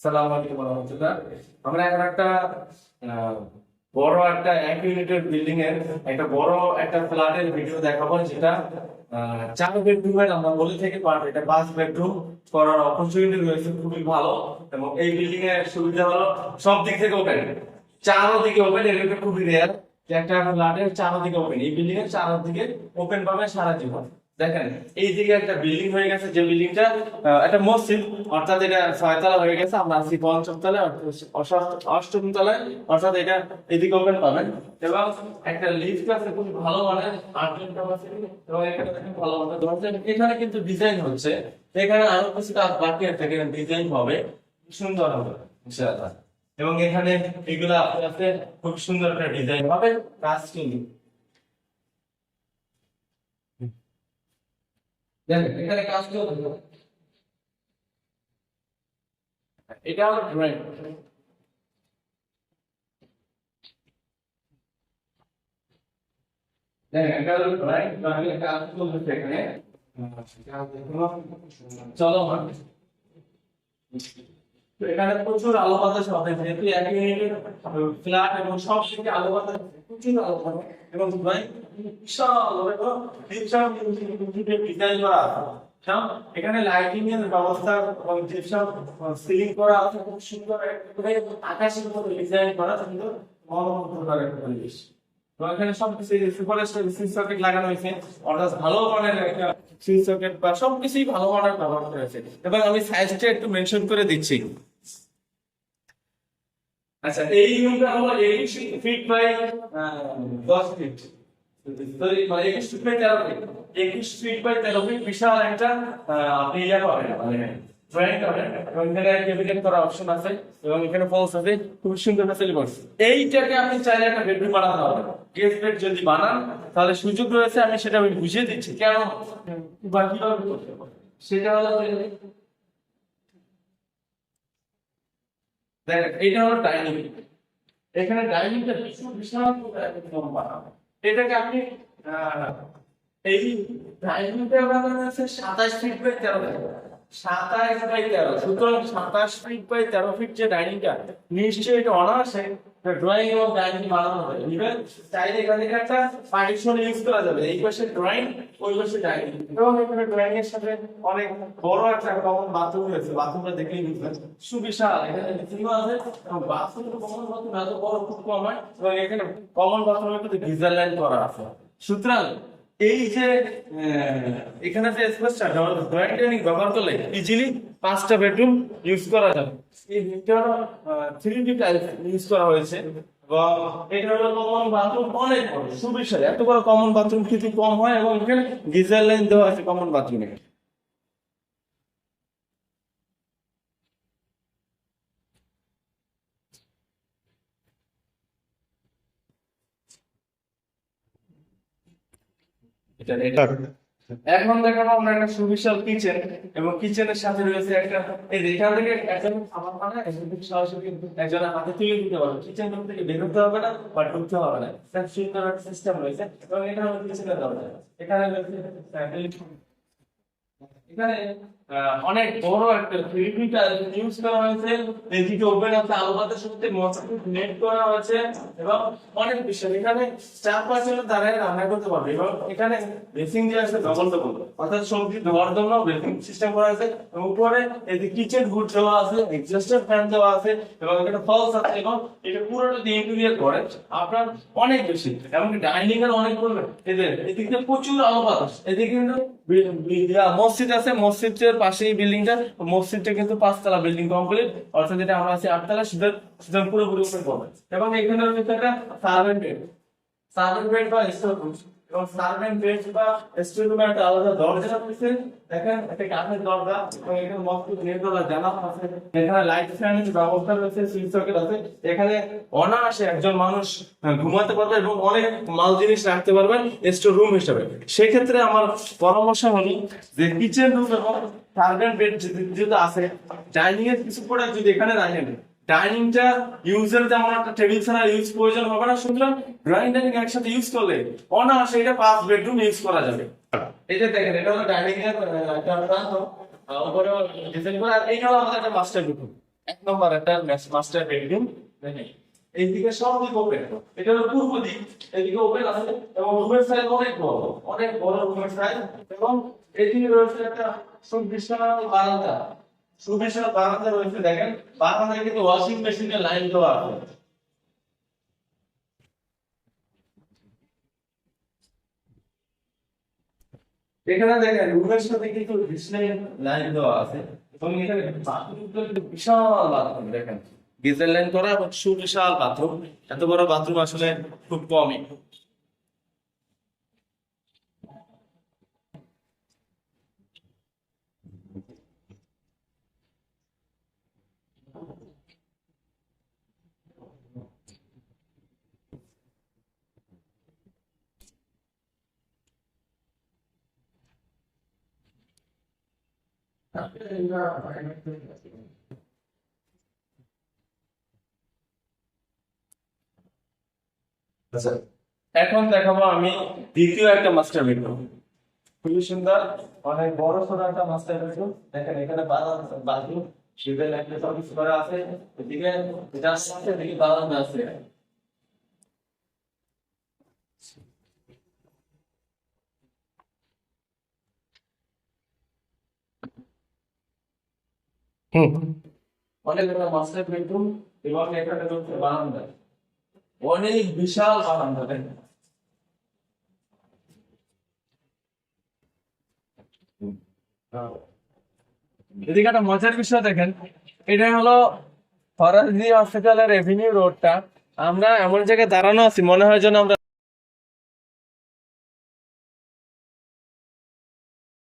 আসসালামু আলাইকুম রহমতুল্লাহ। আমরা এখন একটা আহ, বড় একটা 1 ইউনিটের বিল্ডিং এর একটা বড় একটা ফ্ল্যাটের ভিডিও দেখাবো, যেটা 4 বেডরুমের আমরা বলে থেকে পারবো। এটা 5 বেডরুম করার অপরচুনিটি রয়েছে, খুবই ভালো। এবং এই বিল্ডিং এর সুবিধা হলো সব দিক থেকে ওপেন, চারোদিকে ওপেন। এটা খুবই রেয়ার যে একটা ফ্ল্যাটের চারোদিকে ওপেন। এই বিল্ডিং এর চারোদিকে ওপেন পাবে সারা জীবন। দেখেন এইদিকে একটা বিল্ডিং হয়ে গেছে, যে বিল্ডিংটা একটা মসজিদ, অর্থাৎ এটা 6 তলা হয়ে গেছে। আমরা আছি 5ম তলায়, অষ্টম তলায়, অর্থাৎ এটা এদিকে ওপেন পাবেন। এবং একটা লিফট আছে খুব ভালো মানের, 8জন ক্যাপাসিটি। এবং এখানে দেখেন ভালো মানের দরজা। এখানে কিন্তু ডিজাইন হচ্ছে, এখানে আরো কিছু কাজ বাকি আছে, এখানে ডিজাইন হবে, সুন্দর হবে ইনশাআল্লাহ। এবং এখানে এগুলা আস্তে আস্তে খুব সুন্দর একটা ডিজাইন হবে, কাজ কিন্তু দেখেন এখানে কাজ চলছে। এটা হলো ড্রয়িং। দেখেন এটা হলো ড্রয়িং, ড্রয়িং এর কাজ চলছে এখানে। চলো তো এখানে প্রচুর আলো বাতাস হবে, যেহেতু 1 ইউনিটের ফ্ল্যাট এবং সব দিকে আলো বাতাস, প্রচুর আলো হবে। এবং ড্রয়িং বিশাল বিশাল ডিজাইন করা আছে। এখানে লাইটিং এর ব্যবস্থা এবং যেসব সিলিং করা আছে খুব সুন্দর, আকাশের মতো ডিজাইন করা, সুন্দর মনোমুগ্ধকর একটা পরিবেশ। তো এখানে সবকিছু সুইচ সকেট লাগানো হয়েছে, অর্থাৎ ভালো মানের একটা সুইচ সকেট বা সবকিছুই ভালো মানের ব্যবহার করা হয়েছে। এবং আমি সাইজটা একটু মেনশন করে দিচ্ছি। আচ্ছা, এই রুমটা হলো 21 ফিট বাই 10 ফিট। সরি, মানে 21 feet by 13 feet. 21 feet by 13 feet বিশাল একটা আপনি ইয়া পাবেন, মানে ড্রয়িং পাবেন। এবং এখানে ক্যাবিনেট করার অপশন আছে, এবং এখানে ফলস আছে, খুব সুন্দর ফ্যাসিলিটি করছে। এইটাকে আপনি চাইলে একটা বেডরুম বানাতে পারবেন। গেস্ট বেড যদি বানান তাহলে সুযোগ রয়েছে, আমি সেটা বুঝিয়ে দিচ্ছি কেন বা কিভাবে করতে পারবেন। সেটা হলো দেখেন, এইটা হলো ডাইনিং। এখানে ডাইনিংটা বিশাল লম্বা। এটাকে আপনি এই ডাইনিংটা বানানো আছে 27 ফিট বাই 13 ফিট। 27 বাই 13, সুতরাং 27 ফিট বাই 13 ফিট যে ডাইনিংটা, নিশ্চয়ই এটা অনায়াসে ড্রয়িং এবং ডাইনিং বানানো হবে। ইভেন চাইলে এখান থেকে একটা পার্টিশন ইউজ করা যাবে, এই পাশে ড্রয়িং, ওই পাশে ডাইনিং। এবং এখানে ড্রয়িং এর সাথে অনেক বড় একটা কমন বাথরুম রয়েছে। বাথরুমটা দেখলেই বুঝবেন সুবিশাল। এখানে সিঙ্গল আছে, এবং বাথরুম কমন বাথরুম এত বড় খুব কম হয়। এবং এখানে কমন বাথরুমের মধ্যে গিজার লাইন করা আছে। সুতরাং এই যে এখানে যে স্পেসটা ড্রয়িং ডাইনিং ব্যবহার করলে ইজিলি 5টা বেডরুম ইউজ করা যাবে। এই ভিতরে 3D টাইলস ইউজ করা হয়েছে। এবং এটা হলো কমন বাথরুম, অনেক বড় সুবিশাল। এত বড় কমন বাথরুম কিন্তু কম হয়। এবং এখানে গিজার লাইন দেওয়া আছে কমন বাথরুমে। এটা এখন দেখাবো আমরা একটা সুবিশাল কিচেন। এবং কিচেনের সাথে রয়েছে একটা, এই এখান থেকে একজন খাবার বানায়, সরাসরি একজনের হাতে তুলে দিতে পারবে। কিচেন রুম থেকে বের হতে হবে না বা ঢুকতে হবে না, একটা সুন্দর একটা সিস্টেম রয়েছে। এবং এটা হলো কিচেনের দরজা। এখানে এখানে অনেক বড় একটা 3D টাইলস ইউজ করা হয়েছে। এদিকে ওপেন আছে, আলো বাতাসের সাথে মসকিউট নেট করা হয়েছে। এবং অনেক বিষয় এখানে 4-5 জন দাঁড়ায় রান্না করতে পারবে। এবং এখানে বেসিং যে আছে ডবল ডবল, অর্থাৎ সবজি ধোয়ার জন্য বেসিং সিস্টেম করা আছে। এবং উপরে এদিকে কিচেন হুড দেওয়া আছে, এক্সস্টার ফ্যান দেওয়া আছে, এবং এখানে ফলস আছে। এবং এটা পুরোটা দিয়ে ইন্টেরিয়র করে আপনার অনেক বেশি। এবং ডাইনিং এর অনেক বলবেন, এদিকে প্রচুর আলো বাতাস। এদিকে কিন্তু মসজিদ আছে, মসজিদের পাশেই বিল্ডিংটা। মসজিদটা কিন্তু 5 তলা বিল্ডিং কমপ্লিট, অর্থাৎ যেটা আমরা আছি 8 তলা, সুতরাং পুরোপুরি উপরে পাবেন। এবং এখানে রয়েছে একটা সার্ভেন্ট বেড, সার্ভেন্ট বেড বা স্টোর রুম। এবং সার্ভেন্ট বেড বা স্টোর রুমে একটা আলাদা দরজা রয়েছে। দেখেন একটা কাঠের দরজা, এবং এখানে মসজিদ নির্দলা জানালা আছে। এখানে লাইট ফ্যানের ব্যবস্থা রয়েছে, সুইচ সকেট আছে। এখানে অনায়াসে একজন মানুষ ঘুমাতে পারবে এবং অনেক মাল জিনিস রাখতে পারবেন স্টোর রুম হিসেবে। সেক্ষেত্রে আমার পরামর্শ হলো যে কিচেন রুম এবং সার্ভেন্ট বেড যেটা আছে, ডাইনিং এর কিছু প্রোডাক্ট যদি এখানে রাখেন, ডাইনিংটা ইউজের তেমন একটা টেবিল ছাড়া ইউজ প্রয়োজন হবে না। সুতরাং ড্রয়িং ডাইনিং একসাথে ইউজ করলে অনায়াসে এটা 5 বেডরুম ইউজ করা যাবে। এই যে দেখেন, এটা হলো ডাইনিং এর একটা প্রান্ত, উপরে ডিজাইন করা। আর এইটা হলো আমাদের একটা মাস্টার বেডরুম। এক নম্বর একটা মাস্টার বেডরুম দেখেন, এইদিকে সব দিক ওপেন, এটা হলো পূর্ব দিক, এদিকে ওপেন আছে এবং রুমের সাইজ অনেক বড় রুমের সাইজ, এবং এদিকে রয়েছে একটা সুবিশাল বারান্দা, সুবিশাল বারান্দা রয়েছে। দেখেন বারান্দায় কিন্তু ওয়াশিং মেশিনের লাইন দেওয়া আছে। এখানে দেখেন রুমের সাথে কিন্তু ডিসলাইন লাইন দেওয়া আছে এবং এখানে বাথরুমটা কিন্তু বিশাল বাথরুম দেখেন, গিজার লাইন করা এবং সুবিশাল বাথরুম। এত বড় বাথরুম আসলে খুব কমই। আচ্ছা, এখন দেখাবো আমি দ্বিতীয় একটা মাস্টার বেডরুম, খুবই সুন্দর, অনেক বড় সড়ো একটা মাস্টার বেডরুম। দেখেন এখানে বাথরুম সিভিল লাইনে সব কিছু করা আছে, এদিকে জাস্ট আছে, এদিকে বারান্দা আছে। হুম, অনেক একটা মাস্টার বেডরুম এবং এখানে রয়েছে বারান্দা, অনেক বিশাল বারান্দা দেখেন। এদিকে একটা মজার বিষয় দেখেন, এটা হলো ফরাজি হসপিটালের এভিনিউ রোডটা। আমরা এমন জায়গায় দাঁড়ানো আছি মনে হয় যেন আমরা